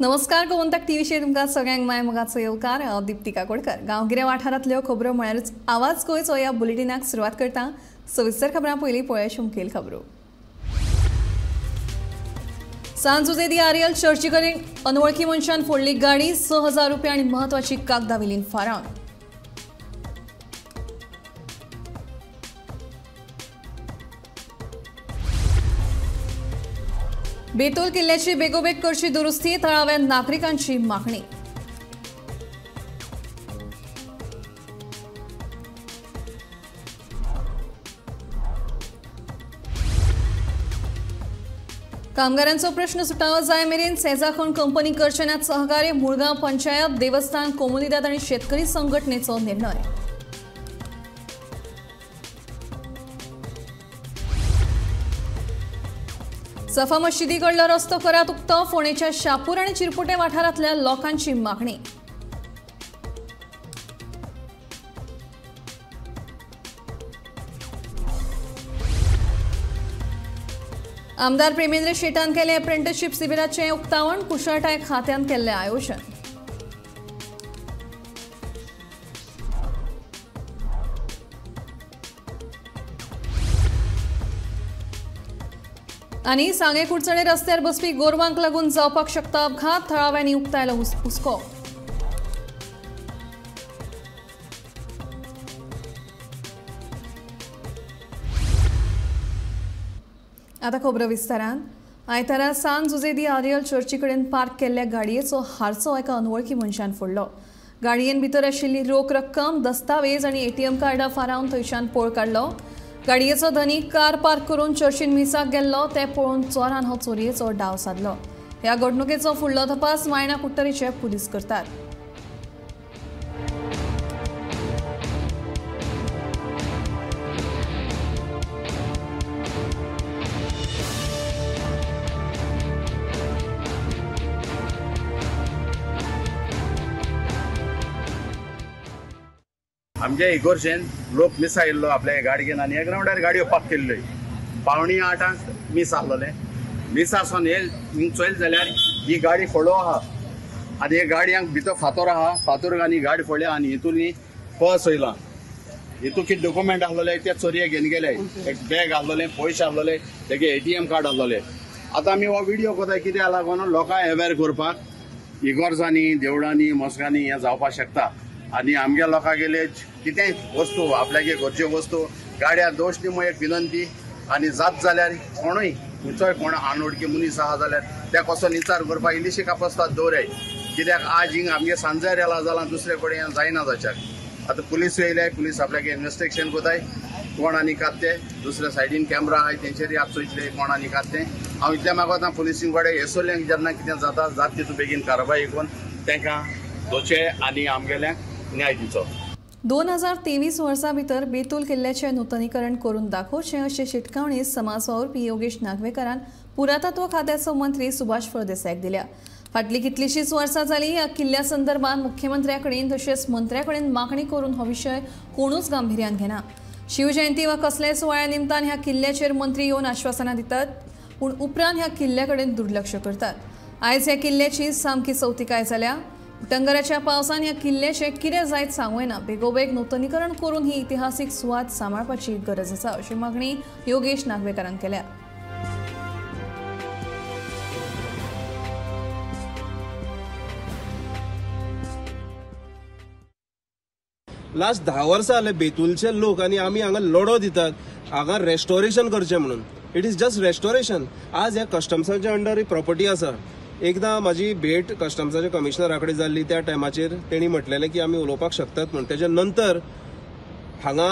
नमस्कार गोमंतक टीव्हीचेर तुमकां सगळ्यांक माय मोगाचो येवकार। हांव दीप्ती काकोडकर। गांवगिऱ्या वाठारांतल्यो खबरो म्हळ्यारूच आवाज गोंयचो ह्या बुलेटिनाक सुरवात करता। सविस्तर खबरां पयलीं पळोवया मुखेल खबरो। सांत जुजे दी आरियल चर्ची कडेन अनवळखी मनशान फोडली गाडी, 6000 रुपया आनी म्हत्वाची कागदां विलीन फाराव। बेतोल किल्ल्याची बेगोबेग करची दुरुस्ती, थळाव्या नागरिकांची मागणी। कामगारांचो प्रश्न सुटावो जाय मेरेन सेजाखोण कंपनी करचेनात सहकार्य, मुळगांव पंचायत, देवस्थान, कोमुनिदाद आनी शेतकरी संघटनेचो निर्णय। सफा मशिदी कडलो रस्तो करात उक्तो, फोंडेच्या शापूर आनी चिरपुटे वाठारांतल्या लोकांची मागणी। आमदार प्रेमेंद्र शेटान केले अप्रेंटिसशीप शिबिराचे उक्तावण, कुशळटाय खात्यान केल्ले आयोजन। आनी सांगे कुडचणे रस्त्यार बसपी गोरवांक लागून जावपाक शकता अपघात, थळाव्यांनी उक्तायलो हुस्को। आता खबरो विस्तारान। आयतारा सांत जुजे दी आरियल चर्ची कडेन पार्क केल्ल्या गाडयेचो हारसो एका अनवळखी मनशान फोडलो। गाडयेन भितर आशिल्ली रोख रक्कम, दस्तावेज आनी एटीएम कार्डां फारावन थंयच्यान पळ काडलो। गाडयेचो धनीक कार पार्क करून चर्चीन मिसाक गेल्लो ते पळोवन चोरान हो चोरयेचो डाव साधलो। ह्या घडणुकेचो फुडलो तपास मायणा कुट्टरीचे पुलीस करतात। आमच्या इगोर्शेन लोक मिस आयिल्लो आपल्या गाडयेन आनी ह्या ग्राउंडार गाडयो पार्क केल्ल्यो। 7:45 मिस आहलोले। मिस आसून हे चोयल जाल्यार ही गाडी फोडो आहा आनी हे गाडयांक भितर फातोर आहा, फातोर आनी गाडी फोडल्या आनी हितून पर्स वयला। हितून कितें डॉक्युमेंट आहलोले ते चोरये घेवन गेले। एक बॅग आहलोले, पयशे आहलोले, तेगे एटीएम कार्ड आहलोले। आतां आमी हो व्हिडिओ कोताय कित्याक लागून लोकांक अवेअर करपाक। इगोर्जांनी, देवळांनी, मॉस्कांनी हें जावपाक शकता आनी आमच्या लोकांक गेले कितेंय वस्तू आपल्यागे घरच्यो वस्तू गाड्या दोश दिवं एक विनंती। आनी जात जाल्यार कोणूय खंयचोय कोण अनवळखी मनीस आहा जाल्यार त्या कसो निचार करपाक इल्लीशी कापासतात दवराय। कित्याक आज हिंग आमगे सांजार येला जाल्यार दुसरे कडेन जायना जाच्याक। आतां पुलीस येयले, पुलीस आपल्यागे इन्व्हेस्टिगेशन कोताय कोण आनी कात्ते। दुसऱ्या सायडीन कॅमेरा आहाय तेंचेरूय आप चोयतले कोण आनी कात्ते। हांव इतलें मागोता पुलिसीं कडेन हेसोल्यांक जेन्ना कितें जाता जात तितू बेगीन कारवाय करून तांकां दोचे आनी आमगेल्यांक न्याय दिवचो। 2023 वर्सा भितर बेतूल किल्ल्याचे नूतनीकरण करून दाखोवचे अशें शिटकावणी समाज वावुरपी योगेश नागवेकरान पुरातत्व खात्याचो मंत्री सुभाष फळदेसायाक दिल्या। फाटली कितलीशींच वर्सां जालीं ह्या किल्ल्या संदर्भात मुख्यमंत्र्या कडेन तशेंच मंत्र्या कडेन मागणी करून हो विशय कोणूच गांभीर्यान घेना। शिवजयंती वा कसल्याय सुवाळ्या निमतान ह्या किल्ल्याचेर मंत्री येवन आश्वासनां दितात, पूण उपरांत ह्या किल्ल्या कडेन दुर्लक्ष करतात। आयज ह्या किल्ल्याची सामकी चवथिकाय जाल्या। उटंगराच्या पावसान ह्या किल्ल्याचे कितें जायत सांगूं येना। बेगोबेग नूतनीकरण करून ही इतिहासीक सुवात सांबाळपाची गरज आसा अशी मागणी योगेश नागवेकरान केल्या। लास्ट 10 वर्सां जाले बेतूलचे लोक आनी आमी हांगा लढो दितात हांगा रेस्टोरेशन करचें म्हणून। It is just restoration. आज ह्या कस्टम्साच्या अंडर प्रॉपर्टी आसा। एकदां म्हाजी भेट कस्टम्साच्या कमिशनरा कडेन जाल्ली, त्या टायमाचेर तेणी म्हटलेलें की आमी उलोवपाक शकतात म्हणून। तेच्या नंतर हांगा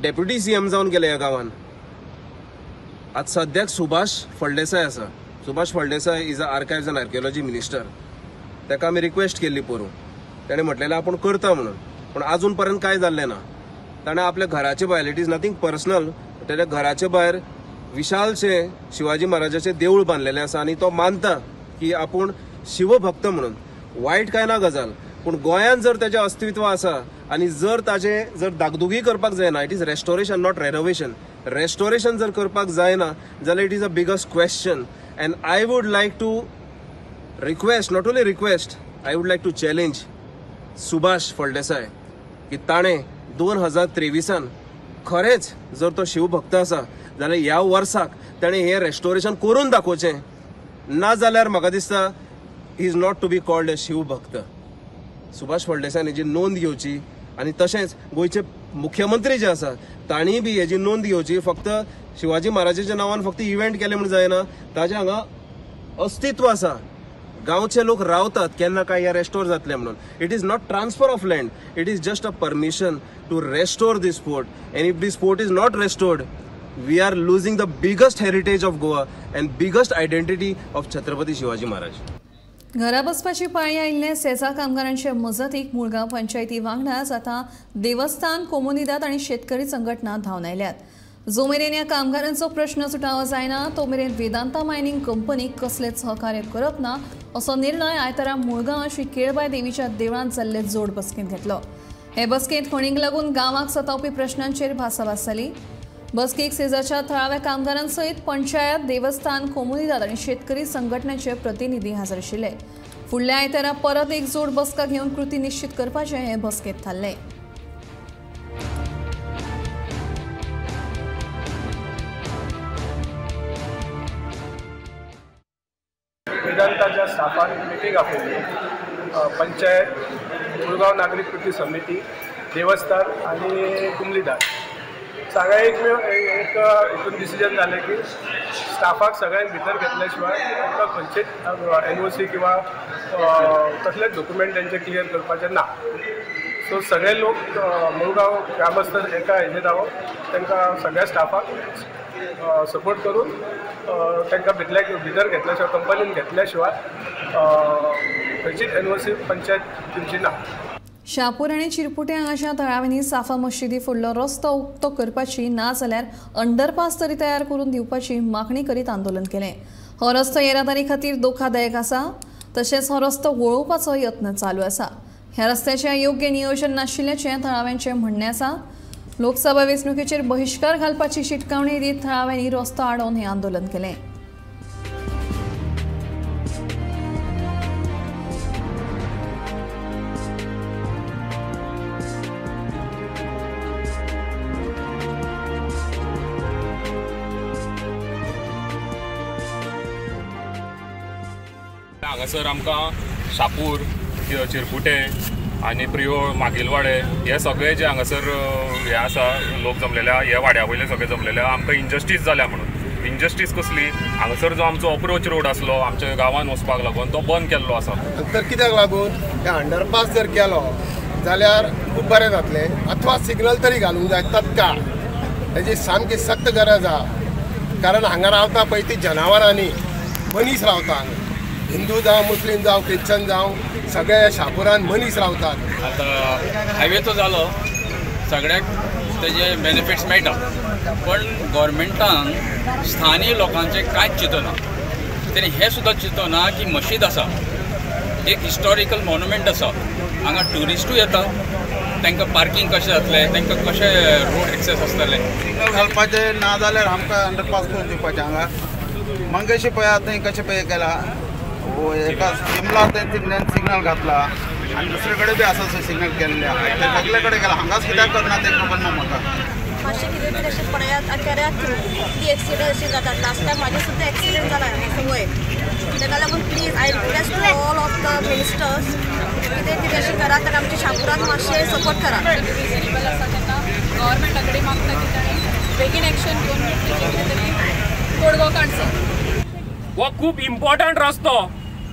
डेप्युटी सीएम जावन गेले ह्या गांवान। आज सद्याक सुभाष फळदेसाय आसा। Subhash Phaldesai is a archives and archaeology minister. ताका आमी रिक्वेस्ट केल्ली पळोवन, ताणें म्हटलेलें आपूण करता म्हणून, पूण अजून पर्यंत कांय जाल्लें ना। ताणें आपल्या घराचे भायर, इट इज नथींग पर्सनल, ताच्या घराचे भायर विशालशें शिवाजी महाराजाचें देवूळ बांदलेलें आसा आनी तो मानता की आपूण शिवभक्त म्हणून। वायट काय ना गजाल, पण गोंयांत जर त्याचे अस्तित्व आसा आणि जर ताजे जर दागदुगी करपाक जायना, it is restoration not renovation, restoration जर करपाक जायना जाल्यार it is a biggest question. And I would like to request, not only request, I would like to challenge Subhash Phaldesai की ताणें 2023 खरेंच जर तो शिवभक्त आसा जाल्यार ह्या वर्साक ताणें हें रेस्टोरेशन करून दाखोवचें, ना जाल्यार म्हाका दिसता he is not to be called a शिवभक्त. सुभाष फळदेसायन हेजी नोंद घेवची आनी तशेंच गोंयचे मुख्यमंत्री जे आसा तांणी बी हेजी नोंद घेवची. फक्त शिवाजी महाराजाच्या नांवान फक्त इव्हेंट केले म्हण जायना, ताजें हांगा अस्तित्व आसा. गांवचे लोक रावतात केन्ना काय ह्या रेस्टोर जातले म्हणून. It is not transfer of land, it is just a permission to restore this fort. And if this fort is not restored, we are losing the biggest heritage of Goa and biggest identity of Chhatrapati Shivaji Maharaj. घरा बसपाची पाळी आयिल्ले सेजा कामगारांचे मजतीक मुळगांव पंचायती वांगडाच आता देवस्थान, कोमुनिदाद आणि शेतकरी संघटना धांवन आयल्यात. जो मेरेन ह्या कामगारांचो प्रश्न सुटावो जायना तो मेरेन वेदांता मायनिंग कंपनीक कसलेच सहकार्य करप ना असो निर्णय आयतारा मुळगांव श्री केळबाय देवीच्या देवळांत जाल्ले जोड बसकेंत घेतलो. हे बसकेंत खणीक लागून गांवाक सतावपी प्रश्नांचेर भासाभास जाली. बसकेक सेजाच्या थळाव्या कामगारांसयत पंचायत, देवस्थान, कोमुनिदाद आणि शेतकरी संघटनेचे प्रतिनिधी हाजीर आशिल्ले. फुडल्या आयतारा परत एक जोड बसका घेवन कृती निश्चित करपाचे हे बसकेत थारले. वेदांताच्या स्टाफान मिटींग आपयली. पंचायत, मुळगांव नागरिक कृती समिती, देवस्थान आणि कुमलीदाद सगळ्या एक हितून डिसिजन जालें की स्टाफाक सगळ्यांक भितर घेतल्या शिवाय तांकां खंयचेच NOC किंवा कसलेच डॉक्युमेंट तेंचे क्लियर करपाचे ना. सो सगळे लोक मुळगांव ग्रामस्थ एका हेजेर रावप, तांकां सगळ्या स्टाफाक सपोर्ट करून तांकां भितर घेतल्या शिवाय, कंपनीन घेतल्या शिवाय खंयचीच NOC पंचायत दिवची ना. शापूर आणि चिरपुटे हांगाच्या थळाव्यांनी साफा मशिदी फुडलो रस्तो उक्तो करपाची ना जाल्यार अंडरपास तरी तयार करून दिवपाची मागणी करीत आंदोलन केलें. हो रस्तो येरादारी खातीर धोकादायक आसा, तशेंच हो रस्तो वळोवपाचो यत्न चालू आसा. ह्या रस्त्याचें योग्य नियोजन नाशिल्ल्याचें थळाव्यांचें म्हणणें आसा. लोकसभा वेंचणुकेचेर बहिष्कार घालपाची शिटकावणी दीत थळाव्यांनी रस्तो आडोवन हें आंदोलन केलें. हांगासर आमकां शापूर, चिरपुटे आनी प्रियोळ, मागिलवाडे हे सगळे जे हांगासर हे आसा लोक जमलेले ह्या वाड्या वयले सगळे जमलेले आमकां इनजस्टीस जाल्या म्हणून. इनजस्टीस कसली, हांगासर जो आमचो अप्रोच रोड आसलो आमच्या गांवांत वचपाक लागून तो बंद केल्लो आसा. तर कित्याक लागून हे अंडरपास जर केलो जाल्यार खूब बरें जातलें. अथवा सिग्नल तरी घालूंक जाय तत्काळ, हेजी सामकी सक्त गरज आसा. कारण हांगा रावता पळय ती जनावरांनी मनीस रावता हांगा. हिंदू जावं, मुस्लीम जावं, ख्रिश्चन जावं, सगळ्या शापुरान मनीस रावतात. आतां हायवेचो जालो सगळ्याक तेजे बेनिफिट्स मेळटा, पण गव्हर्मेंटान स्थानीय लोकांचें कांयच चिंतना. तेणी हें सुद्दां चिंतना की मशीद आसा, एक हिस्टॉरिकल मॉन्युमेंट आसा, हांगा ट्युरिस्टूय येता, तांकां पार्किंग कशें जातलें, तांकां कशें रोड एक्सेस आसतलें. सिग्नल घालपाचें ना जाल्यार आमकां अंडरपास करून दिवपाचें. हांगा मंगेशी पळयात थंय कशें पळय केला, एका सिमला तेंच्यान सिग्नल घातला आनी दुसरे कडेन बी आसा सिग्नल केल्ले ते सगळे कडेन केला. हांगाच कित्याक करना तें खबर ना म्हाका. मातशें कितें तरी अशें पळयात आनी केऱ्याक ती एक्सिडंट अशी जातात. लास्ट टायम म्हाजे सुद्दां एक्सिडंट जाला वयर. ताका लागून please I request to all of the ministers कितें कितें अशें करात आनी आमच्या शापुराक मातशें सपोर्ट करात. गव्हर्मेंटा कडेन मागता की ताणें बेगीन एक्शन घेवन कितें तरी तोडगो काडचो. हो खूब इम्पॉर्टंट रस्तो.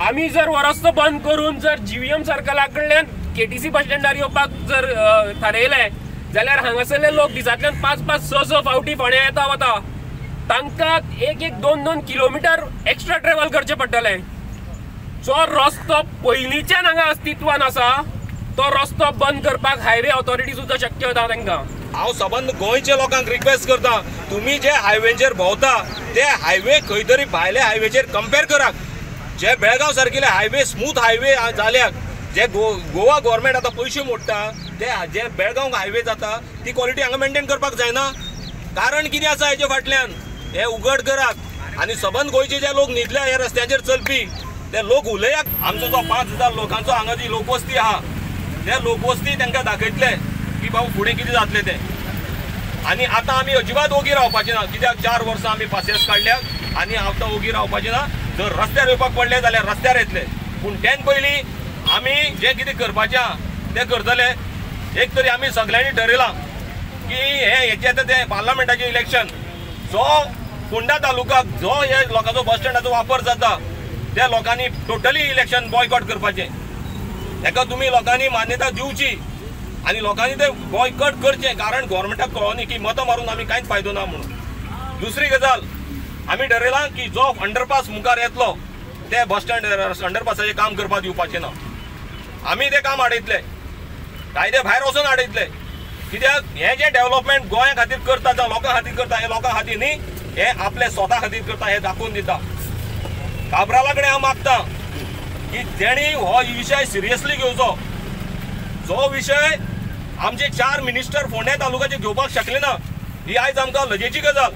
आमी जर हो रस्तो बंद करून जर GVM सर्कला कडल्यान KTC बस स्टँडार येवपाक जर थारयलें जाल्यार हांगासरले लोक दिसांतल्यान 5-6 फावटी फोंड्या येता वता. तांकां 1-2 किलोमिटर एक्स्ट्रा ट्रॅव्हल करचें पडटलें. जो रस्तो पयलींच्यान हांगा अस्तित्वान आसा तो रस्तो बंद करपाक हायवे ऑथॉरिटी सुद्दां शक्य जाता तांकां. हांव सबंद गोंयच्या लोकांक रिक्वेस्ट करता, तुमी जे हायवेचेर भोंवता ते हायवे खंय तरी भायल्या हायवेचेर कंपेर करात. जे बेळगांव सारकिले हायवे स्मूथ हायवे जाल्याक जे गोवा गव्हर्मेंट आतां पयशे मोडटा ते जे बेळगांव हायवे जाता ती क्वॉलिटी हांगा मेंटेन करपाक जायना. कारण कितें आसा हेजे फाटल्यान हे उघड करात. आनी सबंद गोंयचे जे लोक न्हिदल्या ह्या रस्त्याचेर चलपी ते लोक उलयाक आमचो जो 5,000 लोकांचो हांगा जी लोकवस्ती आहा ते लोकवस्ती तांकां दाखयतले की बाबा फुडें कितें जातलें तें. आनी आतां आमी अजिबात ओगी रावपाचें ना, कित्याक 4 वर्सां आमी पासेस काडल्यात आनी आतां ओगी रावपाचें ना. जर रस्त्यार येवपाक पडले जाल्यार रस्त्यार येतले, पूण तेन पयलीं आमी जें कितें करपाचें आहा तें करतले. एक तरी आमी सगळ्यांनी ठरयलां की हेचें आतां तें पार्लमेंटाचें इलेक्शन, जो फोंडा तालुकाक जो हे लोकांचो बस स्टँडाचो वापर जाता त्या लोकांनी टोटली इलेक्शन बॉयकॉट करपाचें. हेका तुमी लोकांनी मान्यता दिवची आनी लोकांनी तें बॉयकॉट करचें, कारण गोवोरमेंटाक कळोनी की मतां मारून आमी कांयच फायदो ना म्हणून. दुसरी गजाल आमी ठरयलां की जो अंडरपास मुखार येतलो ते बस स्टँड अंडरपासाचें काम करपाक दिवपाचें ना. आमी तें काम आडयतले, कायदे भायर वचून आडयतले. कित्याक हें जें डेव्हलपमेंट गोंया खातीर करता जावं लोकां खातीर करता, हें लोकां खातीर न्ही, हें आपले स्वता खातीर करता हें दाखोवन दिता. काब्राला कडेन हांव मागतां की तेणी हो विशय सिरियसली घेवचो. जो विशय आमचे 4 मिनिस्टर फोंड्या तालुक्याचे घेवपाक शकले ना, ही आयज आमकां लजेची गजाल.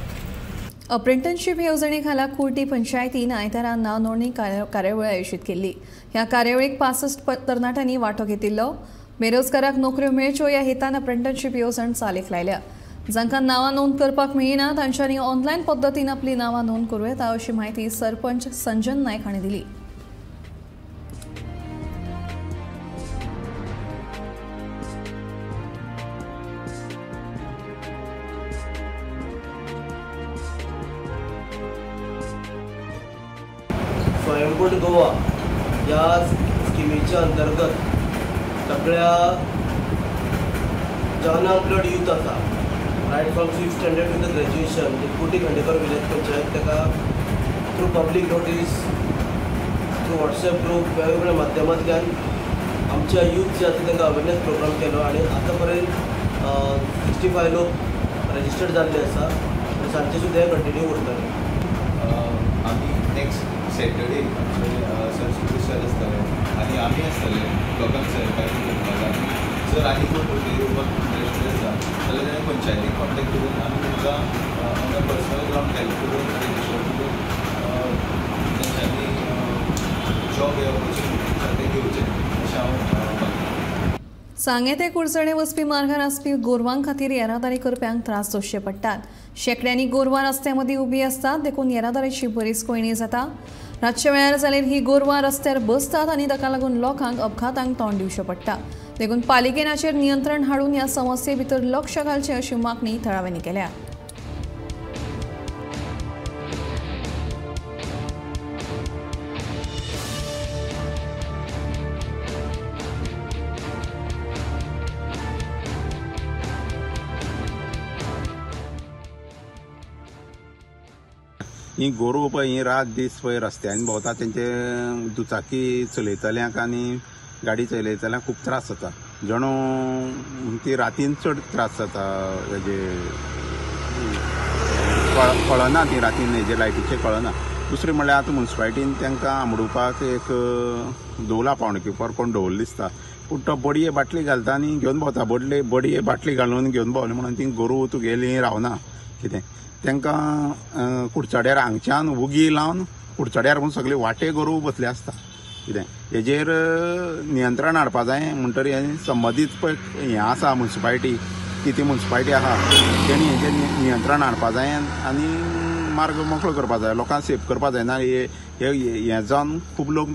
अप्रेंटिसशीप येवजणे खाला कुर्टी पंचायतीन आयतारा नाव नोंदणी कार्यावळ आयोजीत केल्ली. ह्या कार्यावळीक 65 तरणाट्यांनी वांटो घेतिल्लो. बेरोजगाराक नोकऱ्यो मेळच्यो ह्या हेतान अप्रेंटिसशीप येवजण चालीक लायल्या. जांकां नांवां नोंद करपाक मेळना तांच्यांनी ऑनलायन पद्दतीन आपली नांवां नोंद करूं येता अशी माहिती सरपंच संजन नायक हांणी दिली. स्वयंपूर्ण गोवा या स्किमीच्या अंतर्गत सगळ्या जन अनएम्प्लॉयड यूथ आसा, right from 5th standard to the graduation, Kurti Khandekar village panchayat ताका through public notice, through WhatsApp group वेगवेगळ्या माध्यमांतल्यान आमच्या यूथ जे आसा तांकां अवेरनेस प्रोग्राम केलो आनी आतां पर्यंत 65 लोक रजिस्टर्ड जाल्ले आसा आनी सांजचे सुद्दां हे कंटिन्यू करतले. आमी नेक्स्ट सॅटर्डे सरस्वती आसतले आनी आमी आसतले लोकांक सहकार्य करपाक. जर आनी कोण भुरगे येवपाक इंट्रस्टेड आसा जाल्यार ताणें पंचायतीक कॉन्टेक्ट करून आमी तुमकां हांगा पर्सनल ग्रावंड हेल्प करून रजिस्टर करून तेंच्यांनी जॉब हे ऑपॉर्च्युनिटी ते घेवचे अशें हांव. सांगे ते कुडचणे वचपी मार्गार आसपी गोरवांक खातीर येरादारी करप्यांक त्रास सोंसचे पडटात. शेकड्यांनी गोरवां रस्त्या मदीं उबी आसतात, देखून येरादारीची बरीच कोयणी जाता. रातचे वेळार जाल्यार ही गोरवां रस्त्यार बसतात आनी ताका लागून लोकांक अपघातांक तोंड दिवचें पडटा. देखून पालिकेन हाचेर नियंत्रण हाडून ह्या समस्ये भितर लक्ष घालचें अशी मागणी थळाव्यांनी केल्या. ही गोरू पळय ही रात दीस पळय रस्त्यांनी भोंवता, तेंचे दुचाकी चलयतल्यांक आनी गाडी चलयतल्यांक खूब त्रास जाता. जणू ती रातीन चड त्रास जाता. हेजे कळना ती रातीन हेजे लायटीचे कळना. दुसरें म्हणल्यार आतां म्युन्सिपाल्टीन तांकां आंबडुपाक एक दवला पावणेकीपर कोण दवरलो दिसता, पूण तो बडये बाटली घालता आनी घेवन भोंवता. बडये बाटली घालून घेवन भोंवले म्हणून ती गोरू तुगेली रावना. कितें तांकां कुडचड्यार हांगच्यान उगी लावन कुडचड्यार म्हणून सगळे वाटे गोरू बसले आसता. कितें हेजेर नियंत्रण हाडपा जाय म्हणटरी संबंदीत पळय हें आसा म्युन्सिपाल्टी, ती म्युन्सिपाल्टी आसा तेणी हेजेर नियंत्रण हाडपा जाय आनी मार्ग मोकळो करपा जाय. लोकांक सेफ करपा जायना. हें जावन खूब लोक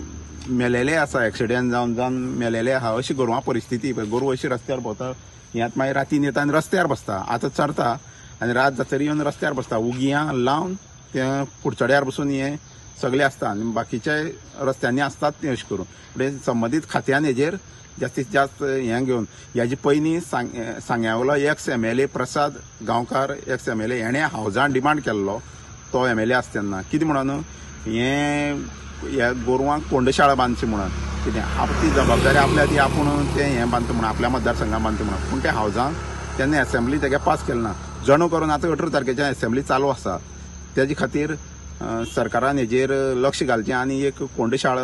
मेलेले आसा, एक्सिडेंट जावन मेलेले आहा. अशी गोरवां परिस्थिती पळय. गोरू अशी रस्त्यार भोंवता, हें आतां मागीर रातीन येता आनी रस्त्यार बसता. आतां चरता आनी रात जातरी येवन रस्त्यार बसता. उगयां लावन तें कुडचड्यार बसून हें सगळे आसता आनी बाकीच्या रस्त्यांनी आसतात तें अशें करून. फुडें संबंदीत खात्यान हेजेर जास्तीत जास्त हें घेवन हेजे पयलीं सांग्यावलो एक्स MLA प्रसाद गांवकार एक्स MLA हेणें हावजान डिमांड केल्लो. तो MLA आसता तेन्ना कितें म्हणून हें ह्या गोरवांक कोंडशाळा बांदची म्हणून. कितें ती जबाबदारी आपल्या ती आपूण तें हें बांदता म्हणून आपल्या मतदारसंघान बांदता म्हणून. पूण तें हावजान तेन्ना असेंब्ली तेगे पास केलें ना. जणू करून आतां 18 तारखेच्यान असेंब्ली चालू आसा. तेजे खातीर सरकारान हेजेर लक्ष घालचें आनी एक कोंडशाळा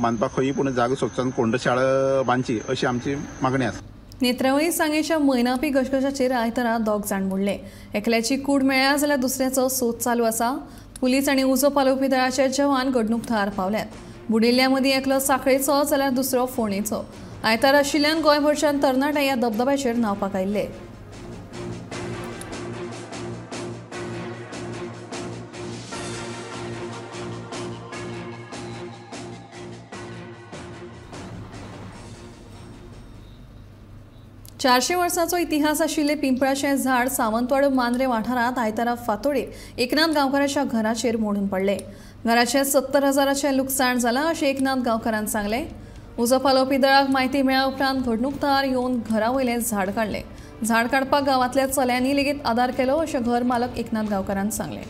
बांदपाक खंयी पूण जागो सोदचो कोंडशाळा बांदची अशी आमची मागणी आसा. नेत्रावळी सांगेच्या मैनापी गजगजाचेर आयतारा 2 जाण बुडले. एकल्याची कूड मेळ्ळ्या जाल्यार दुसऱ्याचो सोद चालू आसा. पुलीस आनी उजो पालोवपी दळाचे जवान घडणूक थळार पावल्यात. बुडिल्ल्या मदीं एकलो साखळेचो जाल्यार दुसरो फोणेचो. आयतार आशिल्ल्यान गोंयभरच्यान तरणाटे ह्या धबधब्याचेर न्हावपाक आयिल्ले. चारशे वर्सांचो इतिहास आशिल्ले पिंपळाचें झाड सावंतवाड मांद्रे वाठारांत आयतारा फांतोडेर एकनाथ गांवकाराच्या घराचेर मोडून पडलें. घराचें 70,000चे लुकसाण जालां अशें एकनाथ गांवकारान सांगलें. उजो पालोवपी दळाक म्हायती मेळ्ळ्या उपरांत घडणुकदार येवन घरा वयलें झाड काडलें. झाड काडपाक गांवांतल्या चल्यांनी लेगीत आदार केलो अशें घर मालक एकनाथ गांवकारान सांगलें.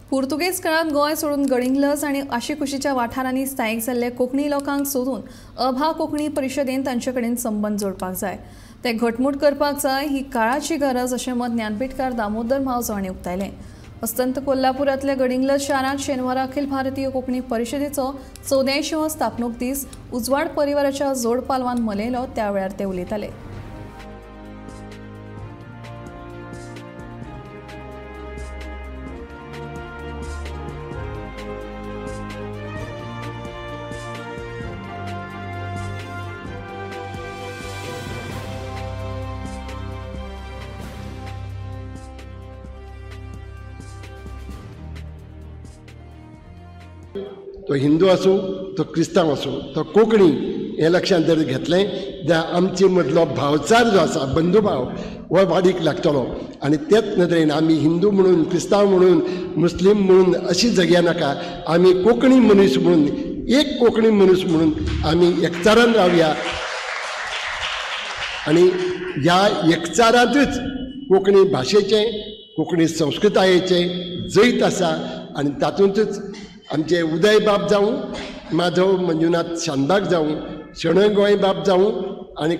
पुर्तुगेज काळात गोंय सोडून गडिंग्लज आनी आशिकुशीच्या वाठारांनी स्थायीक जाल्ले कोंकणी लोकांक सोदून अभा कोंकणी परिशदेन तांचे कडेन संबंद जोडपाक जाय. ते घटमूट करपाक जाय ही काळाची गरज अशें मत ज्ञानपीठकार दामोदर मावजो हांणी उक्तायलें. अस्तंत कोल्हापुरांतल्या गडिंग्लज शारांत शेनवारा अखिल भारतीय कोंकणी परिशदेचो 84वो स्थापणूक दीस उजवाड परिवाराच्या जोड पालवान मनयलो त्या वेळार ते उलयताले. तो हिंदू आसूं तो क्रिस्तांव आसूं तो कोंकणी हें लक्षांत जर घेतलें जाल्यार आमचे मदलो भावचार जो आसा बंधुभाव हो वाडीक लागतलो. आनी तेच नदरेन आमी हिंदू म्हणून क्रिस्तांव म्हणून मुस्लीम म्हणून अशी जगया नाका. आमी कोंकणी मनीस म्हणून एक कोंकणी मनीस म्हणून आमी एकचारान रावया आनी ह्या एकचारांतूच कोंकणी भाशेचें कोंकणी संस्कृतायेचें जैत आसा आनी तातूंतच आमचे उदय बाब जावं माधव मंजुनाथ शानबाग जावं शणै गोंय बाब जावं आनी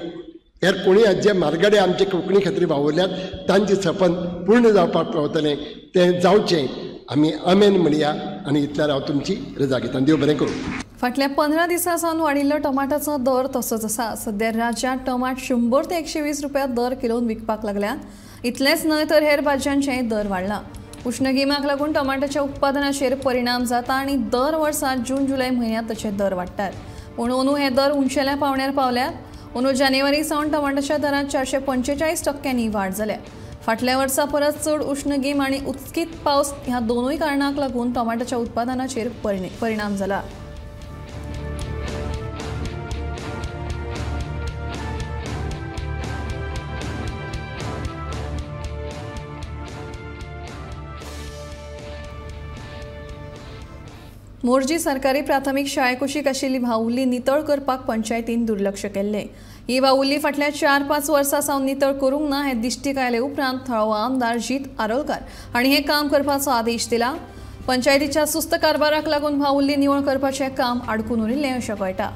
हेर कोणी जे मार्गाडे आमचे कोंकणी खातीर वावुरल्यात तांचें सपन पूर्ण जावपाक पावतलें तें जावचें आमी आमेन म्हणया. आनी इतल्यार हांव तुमची रजा घेतां. देव बरें करूं. फाटल्या 15 दिसां सावन वाडिल्लो टमाटाचो दर तसोच आसा. सध्या राज्यांत टमाट 100 ते 120 रुपया दर किलोन विकपाक लागल्यात. इतलेंच न्हय तर हेर भाज्यांचेय दर वाडला. उष्ण गिमाक लागून टमाटाच्या उत्पादनाचेर परिणाम जाता आनी दर वर्सा जून जुलय म्हयन्यांत ताचे दर वाडटात. पूण अंदू हे दर उंचेल्या पावण्यार पावल्यात. अंदू जानेवारी सावन टमाटाच्या दरांत 445% वाड जाल्या. फाटल्या वर्सा परस चड उष्ण गीम आनी उचकीत पावस ह्या दोनूय कारणांक लागून टमाटाच्या उत्पादनाचेर परिणाम जाला. मोर्जी सरकारी प्राथमीक शाळे कुशीक आशिल्ली वावुरली नितळ करपाक पंचायतीन दुर्लक्ष केल्लें. ही वावुरली फाटल्या 4-5 वर्सां सावन नितळ करूंक ना हें दिश्टीक आयले उपरांत थळावो आमदार जीत आरोलकार हांणी हें काम करपाचो आदेश दिला. पंचायतीच्या सुस्त कारभाराक लागून वावुरली निवळ करपाचें काम आडकून उरिल्लें अशें कळटा.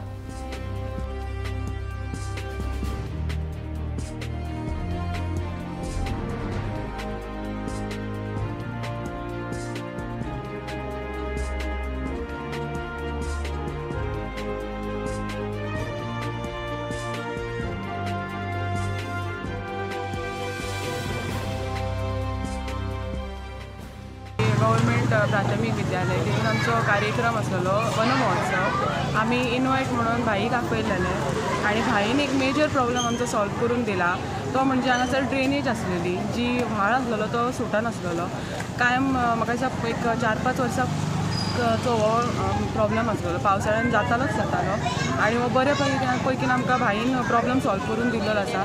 गव्हर्मेंट प्राथमीक विद्यालय देखून आमचो कार्यक्रम आसलो वन महोत्सव. आमी इनवायट म्हणून भाईक आपयलेले आनी भाईन एक मेजर प्रॉब्लम आमचो सॉल्व करून दिला. तो म्हणजे हांगासर ड्रेनेज आसलेली जी व्हाळ आसलेलो तो सुटनासलेलो. कायम म्हाका दिसता एक 4-5 वर्सां तो हो प्रॉब्लम आसलेलो. पावसाळ्यान जातालो आनी हो बरे पैकीन आमकां भाईन प्रॉब्लम सॉल्व करून दिल्लो आसा.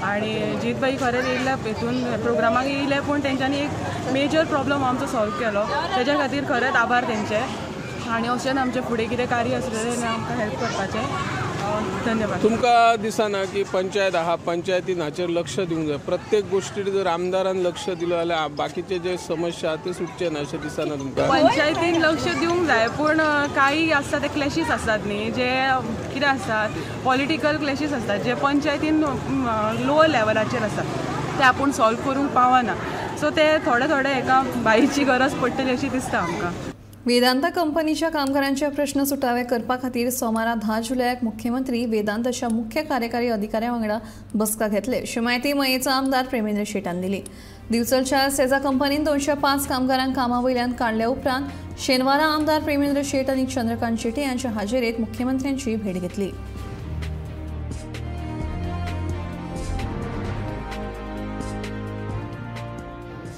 आनी जीत भाई खरेंच येयल्या हितून प्रोग्रामाक येयले पूण तेंच्यांनी एक मेजर प्रॉब्लम आमचो सॉल्व केलो. तेज्या खातीर खरेंच आभार तेंचे. आनी अशें आमचें फुडें कितें कार्य आसलेलें तें आमकां हेल्प करपाचें. धन्यवाद. तुमकां दिसना की पंचायत आहा पंचायतीन हाचेर लक्ष दिवंक जाय. प्रत्येक गोश्टीर जर आमदारान लक्ष दिलो जाल्यार बाकीचे जे समस्या ते सुटचे ना अशें दिसना तुमकां? पंचायतीन लक्ष दिवंक जाय पूण काही आसता ते क्लॅशीस आसतात न्ही जे कितें आसतात पॉलिटिकल क्लॅशीस आसतात जे पंचायतीन लोवर लेवलाचेर आसतात ते आपूण सॉल्व करूंक पावना. सो ते थोडे हेका बाईची गरज पडटली अशी दिसता आमकां. वेदांता कंपनीच्या कामगारांचे प्रश्न सुटावे करपा खातीर सोमारा 10 जुलयाक मुख्यमंत्री वेदांताच्या मुख्य कार्यकारी अधिकाऱ्यां वांगडा बसका घेतले अशी माहिती मयेचो आमदार प्रेमेंद्र शेटान दिली. दिवचलच्या सेजा कंपनीन 205 कामगारांक कामा वयल्यान काडल्या उपरांत शेनवारा आमदार प्रेमेंद्र शेट आनी चंद्रकांत शेट्टी यांच्या हाजेरीत मुख्यमंत्र्यांची भेट घेतली.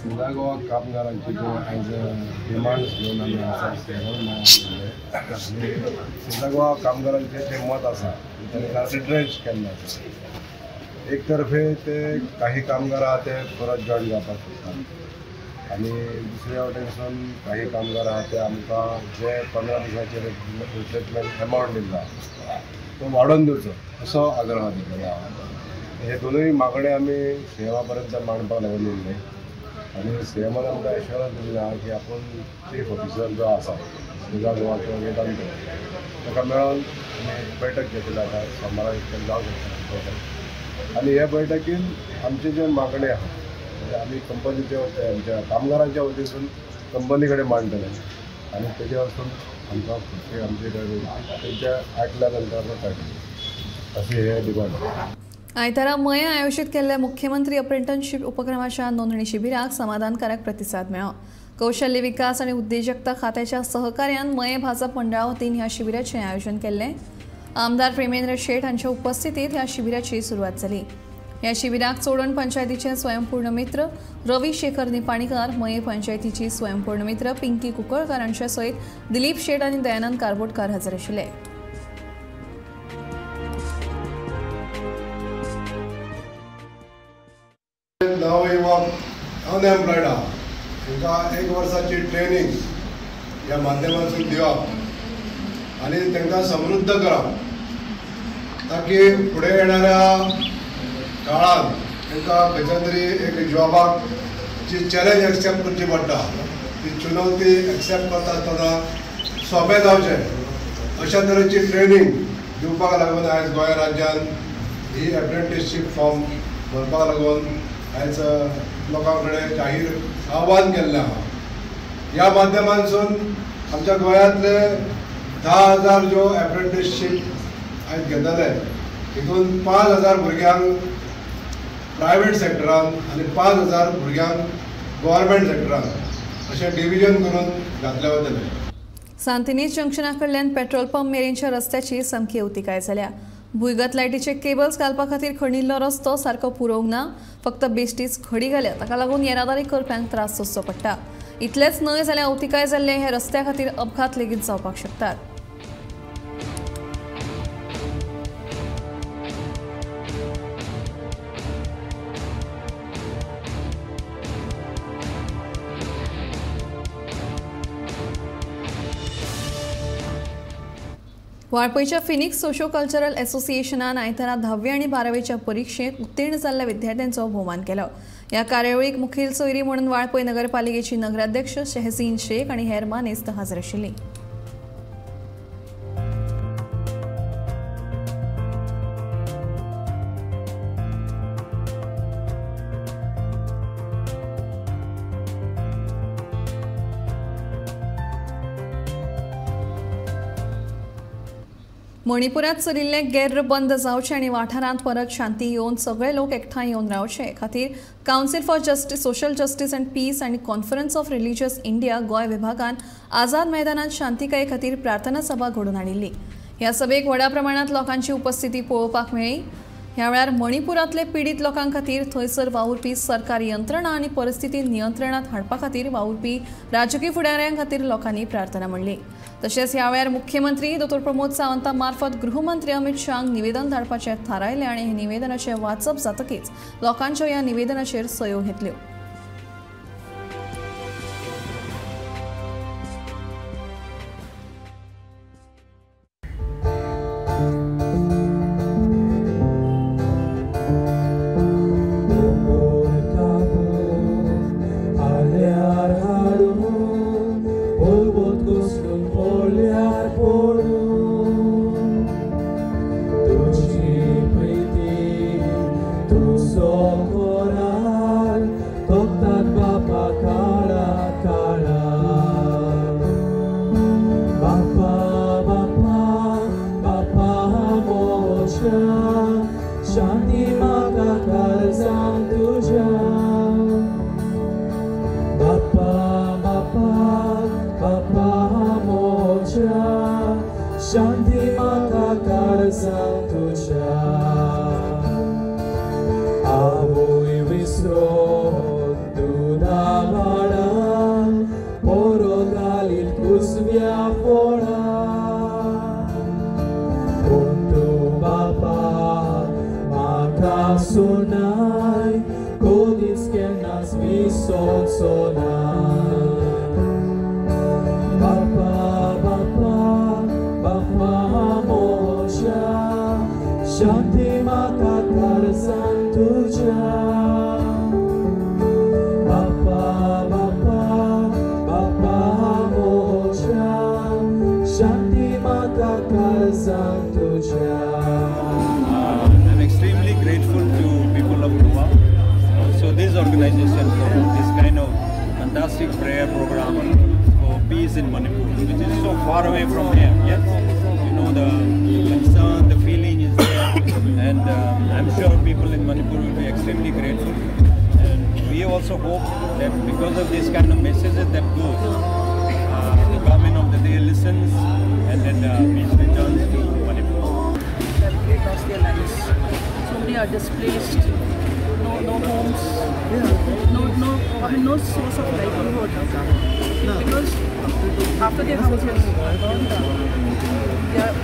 सिंधा गोवा कामगारांची जो ॲज डिमांड्स घेऊन आम्ही आसा सिंधा गोवा कामगारांचे जे मत आसा तांकां रिड्रेस केल्लें आसा. एक तर्फे ते काही कामगार आहा ते परत जॉइन जावपाक सोदतात आनी दुसऱ्या वटेनसून काही कामगार आहा ते आमकां जे 15 दिसांचे रिप्लेसमेंट अमावंट दिला तो वाडोवन दिवचो असो आग्रह दिल्लो आहा. हे दोनूय मागणे आमी सीएमा पर्यंत मांडपाक लागून दिल्ले आनी सीएमान आमकां एश्युरन्स दिला की आपूण चीफ ऑफिसर जो आसा सिंधा गोवाचो वेदांत ताका मेळोन आमी बैठक घेतली आतां सोमारा जावंक शकता बैठक. आनी हे बैठकीन आमचे जे मागणे आहा म्हणजे आमी कंपनीचे आमच्या कामगारांच्या वतीसून कंपनी कडेन मांडटले आनी तेजे वचून आमकां फुडची आमचे तेंच्या आयकल्या नंतर कळटलें अशी हे डिमांड. आयतारा मये आयोजित केल्ल्या मुख्यमंत्री अप्रेंटिसशीप उपक्रमाच्या नोंदणी शिबिराक समाधानकारक प्रतिसाद मेळ्ळो. कौशल्य विकास आनी उद्देजकता खात्याच्या सहकार्यान मये भाजप मंडळा वतीन ह्या शिबिराचें आयोजन केल्लें. आमदार प्रेमेंद्र शेट हांच्या उपस्थितीत ह्या शिबिराची सुरवात जाली. ह्या शिबिराक चोडण पंचायतीचे स्वयंपूर्ण मित्र रवी शेखर निपाणीकार, मये पंचायतीची स्वयंपूर्ण मित्र पिंकी कुंकळकार हांचे सयत दिलीप शेट आनी दयानंद कारबोटकार हजर आशिल्ले. नवयुवक अनएम्प्लॉयड आहा तांकां 1 वर्साची ट्रेनिंग ह्या माध्यमांतून दिवप आनी तांकां समृद्ध करप ताकी फुडें येणाऱ्या काळांत तांकां खंयच्या तरी एक जॉबाक जी चॅलेंज एक्सेप्ट करची पडटा ती चुनवती एक्सेप्ट करता आसतना सोंपें जावचें अशा तरेची ट्रेनिंग दिवपाक लागून आयज गोंय राज्यांत ही एप्रेंटिसशीप फॉर्म भरपाक लागून आयज लोकां कडेन जाहीर आव्हान केल्लें आहा. ह्या माध्यमांतसून आमच्या गोंयांतले 10,000 ज्यो एप्रेंटिसशीप आयज घेतले हितून 5,000 भुरग्यांक प्रायवेट सेक्टरान आनी 5,000 भुरग्यांक गव्हर्मेंट सेक्टरान अशें डिविजन करून घातले वतले. सांतिनेज जंक्शना कडल्यान पेट्रोल पंप मेरेनच्या रस्त्याची सामकी अवतिकाय जाल्या. भुंयगत लायटीचे केबल्स घालपा खातीर खणिल्लो रस्तो सारको पुरोवंक ना, फक्त बेश्टीच खडी घाल्या. ताका लागून येरादारी करप्यांक त्रास सोंसचो पडटा. इतलेंच न्हय जाल्यार अवतिकाय जाल्ले हे रस्त्या खातीर अपघात लेगीत जावपाक शकतात. वाळपयच्या फिनिक्स सोशो कल्चरल असोसिएशनान आयतारा 10वी आनी 12वेच्या परीक्षेत उत्तीर्ण जाल्ल्या विद्यार्थ्यांचो भोवमान केलो. ह्या कार्यावळीक मुखेल सोयरी म्हणून वाळपय नगरपालिकेची नगराध्यक्ष शहजीन शेख आनी हेर मानेस्त हाजीर आशिल्लीं. मणिपुरात चलिल्ले गैर बंद जावचे आनी वाठारांत परत शांती येवन सगळे लोक एकठांय येवन रावचे खातीर council for justice social justice and peace आनी conference of religious India Goa विभागान आझाद मैदानात शांतीकाये खातीर प्रार्थना सभा घडोवन हाडिल्ली. ह्या सभेक व्हडा प्रमाणात लोकांची उपस्थिती पळोवपाक मेळ्ळी. ह्या वेळार मणिपुरांतले पीडित लोकां खातीर थंयसर वावुरपी सरकारी यंत्रणा आनी परिस्थिती नियंत्रणात हाडपा खातीर वावुरपी राजकी फुडाऱ्यां खातीर लोकांनी प्रार्थना मांडली. तशेंच ह्या वेळार मुख्यमंत्री डॉ प्रमोद सावंता मार्फत गृहमंत्री अमित शाहांक निवेदन धाडपाचें थारायलें आनी हे निवेदनाचें वाचप जातकीच लोकांच्यो ह्या निवेदनाचेर सयो घेतल्यो. Shanti maka karsan tuja Bapa moja Shanti maka karsan tuja. I'm extremely grateful to people of Goa. So this organization for this kind of fantastic prayer program for peace in Manipur, which is so far away from here. Yes, you know the concern, the feeling is there, and I'm sure people in Manipur will be extremely grateful. And we also hope that because of this kind of messages that goes, the government of the day listens, and then peace returns to Manipur. That they lost their lives. So many are displaced. No homes. No source of livelihood. Because after their houses burned down,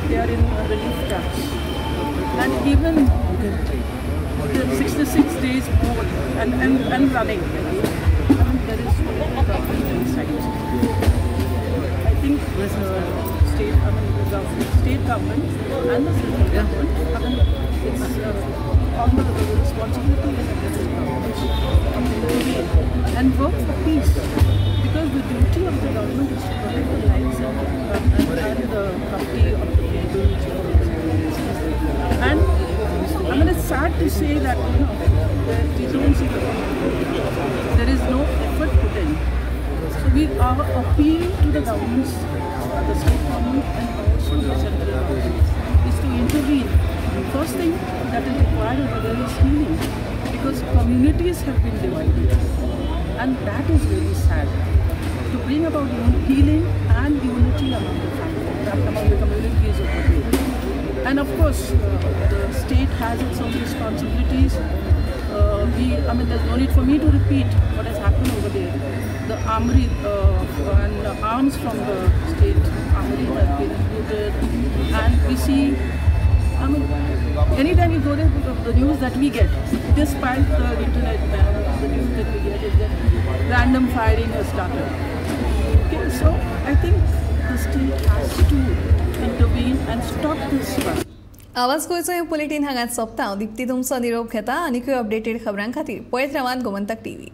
they are in relief camps. And even the 66 days more and running, there is no government inside. I think the state government and the central government, it's honorable responsibility and work for peace, because the duty of the government is to protect the lives and the property of the people. And I mean, it's sad to say that we don't see there is no effort put in. So we are appealing to the governments, the state government and also the central government, is to intervene. First thing that is required over there is healing, because communities have been divided, and that is really sad. To bring about healing and unity among the communities over there. And of course, the state has its own responsibilities. There's no need for me to repeat what has happened over there. The armory and the arms from the state armory have been looted, and we see. Anytime you go there, the news that we get, despite the internet, the news that we get is that random firing has started. Okay, so I think the state has to intervene and stop this one. आवाज गोयचो हे bulletin हांगाच सोंपता. दिप्ती तुमचो निरोप घेता. आनीकूय updated खबरां खातीर पळयत रावात गोमंतक TV.